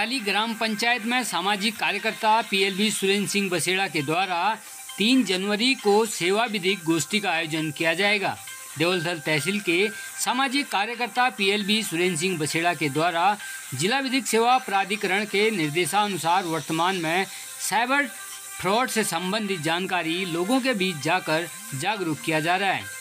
हराली ग्राम पंचायत में सामाजिक कार्यकर्ता पीएलबी सुरेंद्र सिंह बसेड़ा के द्वारा 3 जनवरी को सेवा विधिक गोष्ठी का आयोजन किया जाएगा। देवलधर तहसील के सामाजिक कार्यकर्ता पीएलबी सुरेंद्र सिंह बसेड़ा के द्वारा जिला विधिक सेवा प्राधिकरण के निर्देशानुसार वर्तमान में साइबर फ्रॉड से संबंधित जानकारी लोगों के बीच जाकर जागरूक किया जा रहा है।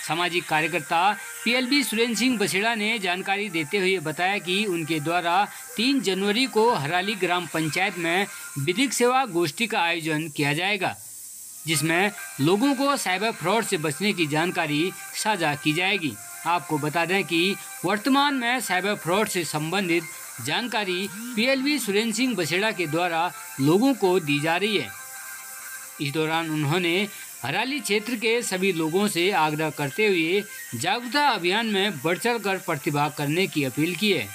सामाजिक कार्यकर्ता पीएलबी सुरेंद्र सिंह बसेड़ा ने जानकारी देते हुए बताया कि उनके द्वारा 3 जनवरी को हराली ग्राम पंचायत में विधिक सेवा गोष्ठी का आयोजन किया जाएगा, जिसमें लोगों को साइबर फ्रॉड से बचने की जानकारी साझा की जाएगी। आपको बता दें कि वर्तमान में साइबर फ्रॉड से संबंधित जानकारी पीएलबी सुरेंद्र सिंह बसेड़ा के द्वारा लोगों को दी जा रही है। इस दौरान उन्होंने हराली क्षेत्र के सभी लोगों से आग्रह करते हुए जागरूकता अभियान में बढ़ चढ़कर प्रतिभाग करने की अपील की है।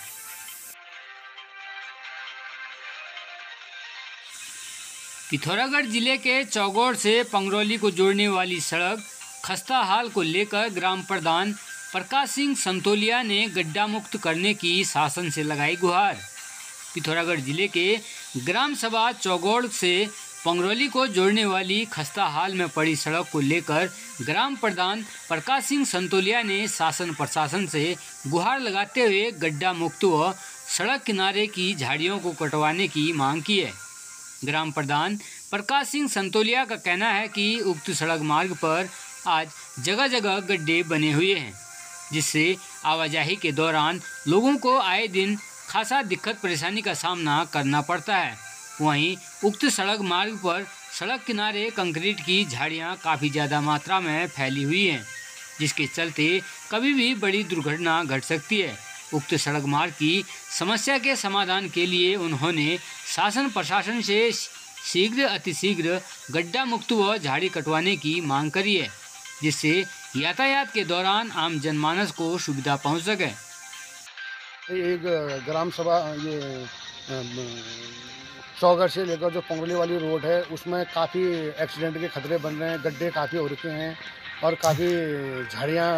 पिथौरागढ़ जिले के चौगोड़ से पंगरौली को जोड़ने वाली सड़क खस्ता हाल को लेकर ग्राम प्रधान प्रकाश सिंह संतोलिया ने गड्ढा मुक्त करने की शासन से लगाई गुहार। पिथौरागढ़ जिले के ग्राम सभा चौगोड़ से पंगरौली को जोड़ने वाली खस्ता हाल में पड़ी सड़क को लेकर ग्राम प्रधान प्रकाश सिंह संतोलिया ने शासन प्रशासन से गुहार लगाते हुए गड्ढा मुक्त व सड़क किनारे की झाड़ियों को कटवाने की मांग की है। ग्राम प्रधान प्रकाश सिंह संतोलिया का कहना है कि उक्त सड़क मार्ग पर आज जगह जगह गड्ढे बने हुए हैं, जिससे आवाजाही के दौरान लोगों को आए दिन खासा दिक्कत परेशानी का सामना करना पड़ता है। वहीं उक्त सड़क मार्ग पर सड़क किनारे कंक्रीट की झाड़ियां काफ़ी ज़्यादा मात्रा में फैली हुई हैं, जिसके चलते कभी भी बड़ी दुर्घटना घट सकती है। उक्त सड़क मार्ग की समस्या के समाधान के लिए उन्होंने शासन प्रशासन से शीघ्र अतिशीघ्र गड्ढा मुक्त व झाड़ी कटवाने की मांग करी है, जिससे यातायात के दौरान आम जनमानस को सुविधा पहुंच सके। एक ग्राम सभा ये चौगढ़ से लेकर जो पंगरौली वाली रोड है उसमें काफ़ी एक्सीडेंट के खतरे बन रहे हैं, गड्ढे काफ़ी हो रखे हैं और काफ़ी झाड़ियाँ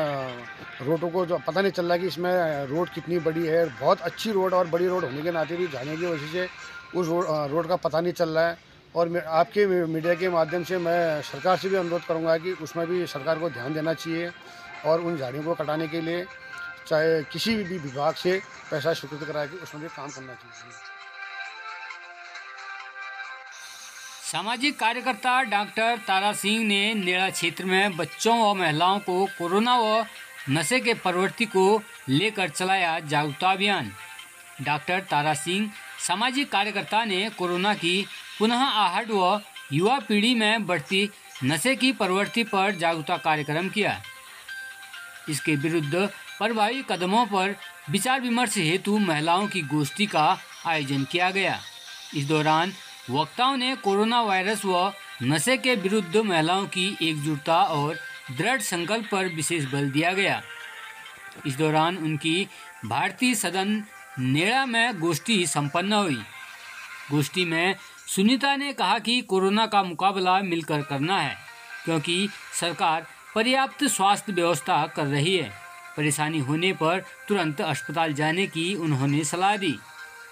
रोडों को जो पता नहीं चल रहा कि इसमें रोड कितनी बड़ी है। बहुत अच्छी रोड और बड़ी रोड होने के नाते भी झाड़ियों की वजह से उस रोड का पता नहीं चल रहा है। और आपके मीडिया के माध्यम से मैं सरकार से भी अनुरोध करूँगा कि उसमें भी सरकार को ध्यान देना चाहिए और उन झाड़ियों को कटाने के लिए चाहे किसी भी विभाग से पैसा स्वीकृत करा के उसमें भी काम करना चाहिए। सामाजिक कार्यकर्ता डॉक्टर तारा सिंह ने नेड़ा क्षेत्र में बच्चों व महिलाओं को कोरोना व नशे के प्रवृत्ति को लेकर चलाया जागरूकता अभियान। डॉक्टर तारा सिंह सामाजिक कार्यकर्ता ने कोरोना की पुनः आहट व युवा पीढ़ी में बढ़ती नशे की प्रवृत्ति पर जागरूकता कार्यक्रम किया। इसके विरुद्ध प्रभावी कदमों पर विचार विमर्श हेतु महिलाओं की गोष्ठी का आयोजन किया गया। इस दौरान वक्ताओं ने कोरोना वायरस व नशे के विरुद्ध महिलाओं की एकजुटता और दृढ़ संकल्प पर विशेष बल दिया गया। इस दौरान उनकी भारतीय सदन नेड़ा में गोष्ठी संपन्न हुई। गोष्ठी में सुनीता ने कहा कि कोरोना का मुकाबला मिलकर करना है, क्योंकि सरकार पर्याप्त स्वास्थ्य व्यवस्था कर रही है। परेशानी होने पर तुरंत अस्पताल जाने की उन्होंने सलाह दी।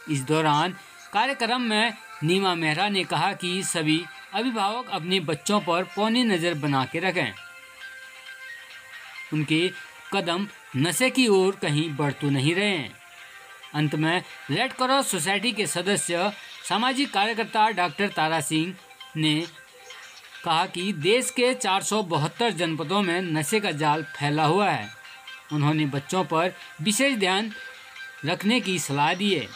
इस दौरान कार्यक्रम में नीमा मेहरा ने कहा कि सभी अभिभावक अपने बच्चों पर पौनी नज़र बना के रखें। उनके कदम नशे की ओर कहीं बढ़ तो नहीं रहे हैं। अंत में रेड क्रॉस सोसाइटी के सदस्य सामाजिक कार्यकर्ता डॉक्टर तारा सिंह ने कहा कि देश के 472 जनपदों में नशे का जाल फैला हुआ है। उन्होंने बच्चों पर विशेष ध्यान रखने की सलाह दी है।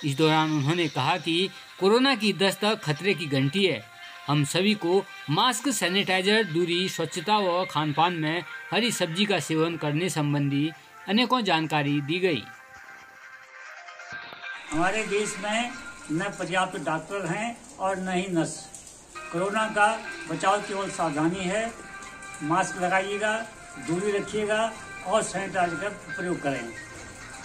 इस दौरान उन्होंने कहा कि कोरोना की दस्तक खतरे की घंटी है। हम सभी को मास्क, सैनिटाइजर, दूरी, स्वच्छता व खानपान में हरी सब्जी का सेवन करने संबंधी अनेकों जानकारी दी गई। हमारे देश में न पर्याप्त डॉक्टर हैं और न ही नर्स। कोरोना का बचाव केवल सावधानी है। मास्क लगाइएगा, दूरी रखिएगा और सैनिटाइजर का प्रयोग करें।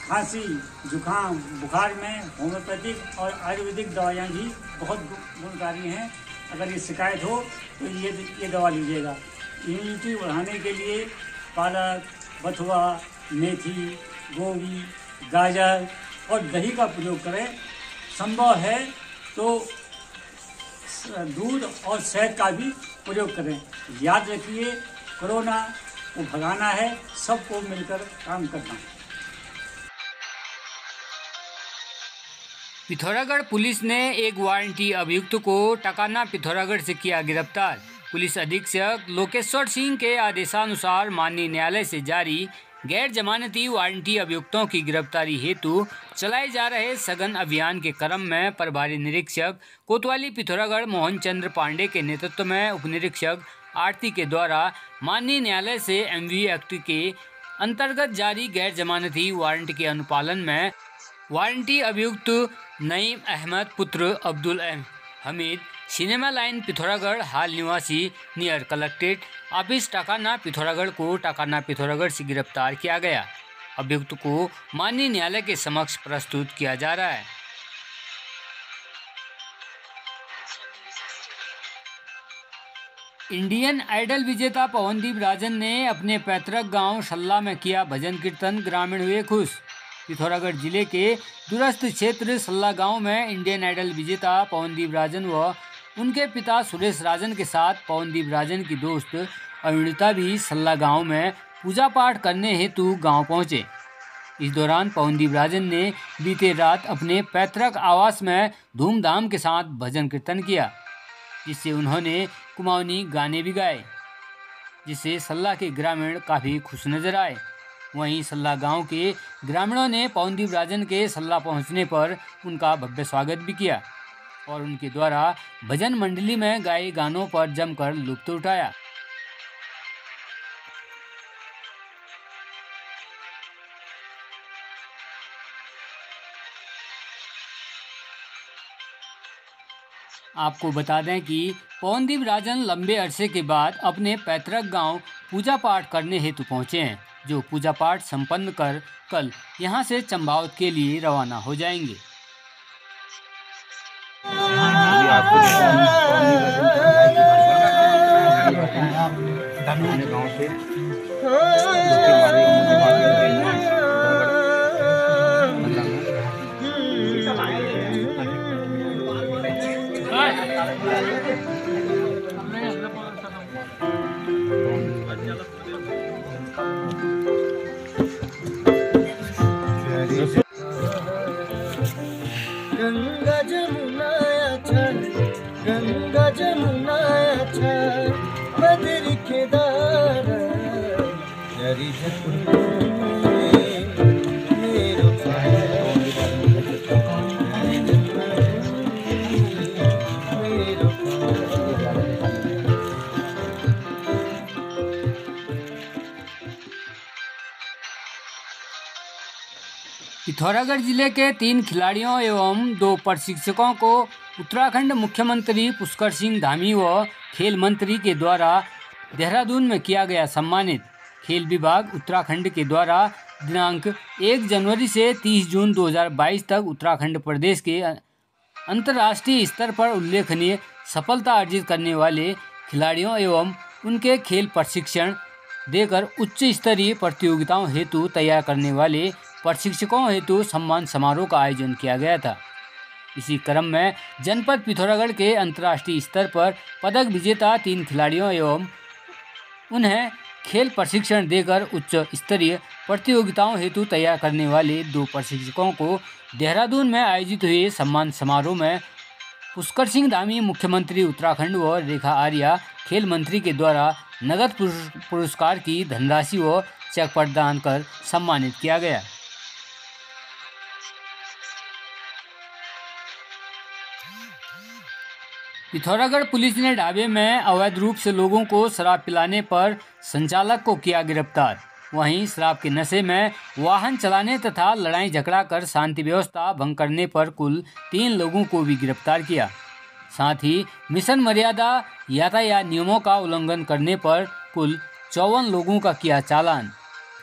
खांसी, जुकाम, बुखार में होम्योपैथिक और आयुर्वेदिक दवाइयाँ भी बहुत गुणकारी हैं। अगर ये शिकायत हो तो ये दवा लीजिएगा। इम्यूनिटी बढ़ाने के लिए पालक, बथुआ, मेथी, गोभी, गाजर और दही का प्रयोग करें। संभव है तो दूध और शहद का भी प्रयोग करें। याद रखिए, कोरोना को भगाना है, सबको मिलकर काम करना है। पिथौरागढ़ पुलिस ने एक वारंटी अभियुक्त को टकाना पिथौरागढ़ से किया गिरफ्तार। पुलिस अधीक्षक लोकेश्वर सिंह के आदेशानुसार माननीय न्यायालय से जारी गैर जमानती वारंटी अभियुक्तों की गिरफ्तारी हेतु चलाए जा रहे सघन अभियान के क्रम में प्रभारी निरीक्षक कोतवाली पिथौरागढ़ मोहन चंद्र पांडे के नेतृत्व में उप निरीक्षक आरती के द्वारा माननीय न्यायालय से एमवी एक्ट के अंतर्गत जारी गैर जमानती वारंट के अनुपालन में वारंटी अभियुक्त नईम अहमद पुत्र अब्दुल हमीद सिनेमा लाइन पिथौरागढ़ हाल निवासी नियर कलेक्ट्रेट ऑफिस टकाना पिथौरागढ़ को टकाना पिथौरागढ़ से गिरफ्तार किया गया। अभियुक्त को माननीय न्यायालय के समक्ष प्रस्तुत किया जा रहा है। इंडियन आइडल विजेता पवनदीप राजन ने अपने पैतृक गांव सल्ला में किया भजन कीर्तन, ग्रामीण हुए खुश। पिथौरागढ़ जिले के दूरस्थ क्षेत्र सल्ला गांव में इंडियन आइडल विजेता पवनदीप राजन व उनके पिता सुरेश राजन के साथ पवनदीप राजन की दोस्त अरुणिता भी सल्ला गांव में पूजा पाठ करने हेतु गांव पहुंचे। इस दौरान पवनदीप राजन ने बीते रात अपने पैतृक आवास में धूमधाम के साथ भजन कीर्तन किया, जिससे उन्होंने कुमाऊनी गाने भी गाए, जिससे सल्ला के ग्रामीण काफ़ी खुश नजर आए। वहीं सल्ला गांव के ग्रामीणों ने पवनदीप राजन के सल्ला पहुंचने पर उनका भव्य स्वागत भी किया और उनके द्वारा भजन मंडली में गाए गानों पर जमकर लुत्फ उठाया। आपको बता दें कि पवनदीप राजन लंबे अरसे के बाद अपने पैतृक गांव पूजा पाठ करने हेतु पहुंचे हैं, जो पूजा पाठ संपन्न कर कल यहां से चंपावत के लिए रवाना हो जाएंगे। गंगा जमुना बदर केदार पिथौरागढ़ जिले के 3 खिलाड़ियों एवं 2 प्रशिक्षकों को उत्तराखंड मुख्यमंत्री पुष्कर सिंह धामी व खेल मंत्री के द्वारा देहरादून में किया गया सम्मानित। खेल विभाग उत्तराखंड के द्वारा दिनांक 1 जनवरी से 30 जून 2022 तक उत्तराखंड प्रदेश के अंतर्राष्ट्रीय स्तर पर उल्लेखनीय सफलता अर्जित करने वाले खिलाड़ियों एवं उनके खेल प्रशिक्षण देकर उच्च स्तरीय प्रतियोगिताओं हेतु तैयार करने वाले प्रशिक्षकों हेतु सम्मान समारोह का आयोजन किया गया था। इसी क्रम में जनपद पिथौरागढ़ के अंतर्राष्ट्रीय स्तर पर पदक विजेता 3 खिलाड़ियों एवं उन्हें खेल प्रशिक्षण देकर उच्च स्तरीय प्रतियोगिताओं हेतु तैयार करने वाले 2 प्रशिक्षकों को देहरादून में आयोजित हुए सम्मान समारोह में पुष्कर सिंह धामी मुख्यमंत्री उत्तराखंड व रेखा आर्या खेल मंत्री के द्वारा नगद पुरस्कार की धनराशि व चेक प्रदान कर सम्मानित किया गया। पिथौरागढ़ पुलिस ने ढाबे में अवैध रूप से लोगों को शराब पिलाने पर संचालक को किया गिरफ्तार। वहीं शराब के नशे में वाहन चलाने तथा लड़ाई झगड़ा कर शांति व्यवस्था भंग करने पर कुल 3 लोगों को भी गिरफ्तार किया। साथ ही मिशन मर्यादा यातायात नियमों का उल्लंघन करने पर कुल 54 लोगों का किया चालान।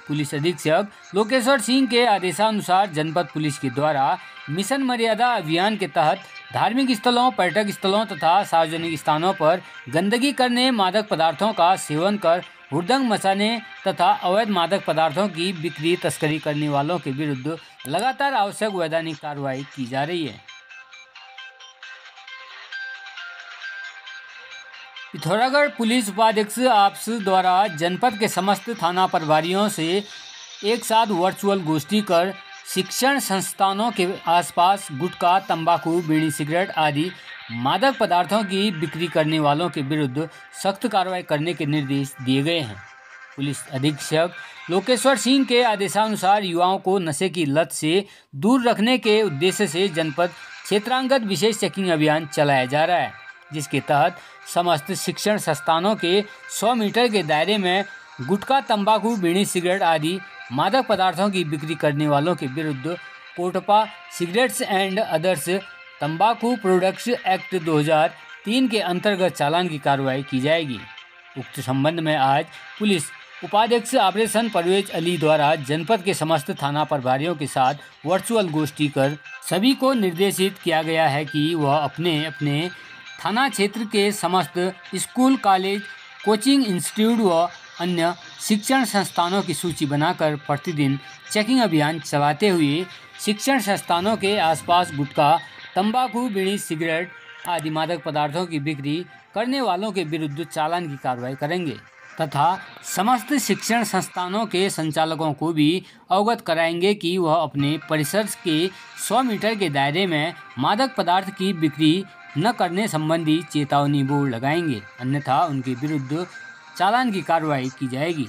पुलिस अधीक्षक लोकेश्वर सिंह के आदेशानुसार जनपद पुलिस के द्वारा मिशन मर्यादा अभियान के तहत धार्मिक स्थलों, पर्यटक स्थलों तथा सार्वजनिक स्थानों पर गंदगी करने, मादक पदार्थों का सेवन कर हुड़दंग मचाने तथा अवैध मादक पदार्थों की बिक्री तस्करी करने वालों के विरुद्ध लगातार आवश्यक वैधानिक कार्रवाई की जा रही है। पिथौरागढ़ पुलिस उपाधीक्षक आपस द्वारा जनपद के समस्त थाना प्रभारियों से एक साथ वर्चुअल गोष्ठी कर शिक्षण संस्थानों के आसपास गुटखा, तंबाकू, बीड़ी, सिगरेट आदि मादक पदार्थों की बिक्री करने वालों के विरुद्ध सख्त कार्रवाई करने के निर्देश दिए गए हैं। पुलिस अधीक्षक लोकेश्वर सिंह के आदेशानुसार युवाओं को नशे की लत से दूर रखने के उद्देश्य से जनपद क्षेत्रांगत विशेष चेकिंग अभियान चलाया जा रहा है, जिसके तहत समस्त शिक्षण संस्थानों के 100 मीटर के दायरे में गुटखा, तंबाकू, बीड़ी, सिगरेट आदि मादक पदार्थों की बिक्री करने वालों के विरुद्ध कोटपा सिगरेट्स एंड अदर्स तंबाकू प्रोडक्ट्स एक्ट 2003 के अंतर्गत चालान की कार्रवाई की जाएगी। उक्त संबंध में आज पुलिस उपाध्यक्ष ऑपरेशन परवेज अली द्वारा जनपद के समस्त थाना प्रभारियों के साथ वर्चुअल गोष्ठी कर सभी को निर्देशित किया गया है कि वह अपने अपने थाना क्षेत्र के समस्त स्कूल, कॉलेज, कोचिंग इंस्टीट्यूट व अन्य शिक्षण संस्थानों की सूची बनाकर प्रतिदिन चेकिंग अभियान चलाते हुए शिक्षण संस्थानों के आसपास गुटखा, तंबाकू, बीड़ी, सिगरेट आदि मादक पदार्थों की बिक्री करने वालों के विरुद्ध चालान की कार्रवाई करेंगे तथा समस्त शिक्षण संस्थानों के संचालकों को भी अवगत कराएंगे कि वह अपने परिसर के 100 मीटर के दायरे में मादक पदार्थ की बिक्री न करने संबंधी चेतावनी बोर्ड लगाएंगे, अन्यथा उनके विरुद्ध चालान की कार्रवाई की जाएगी।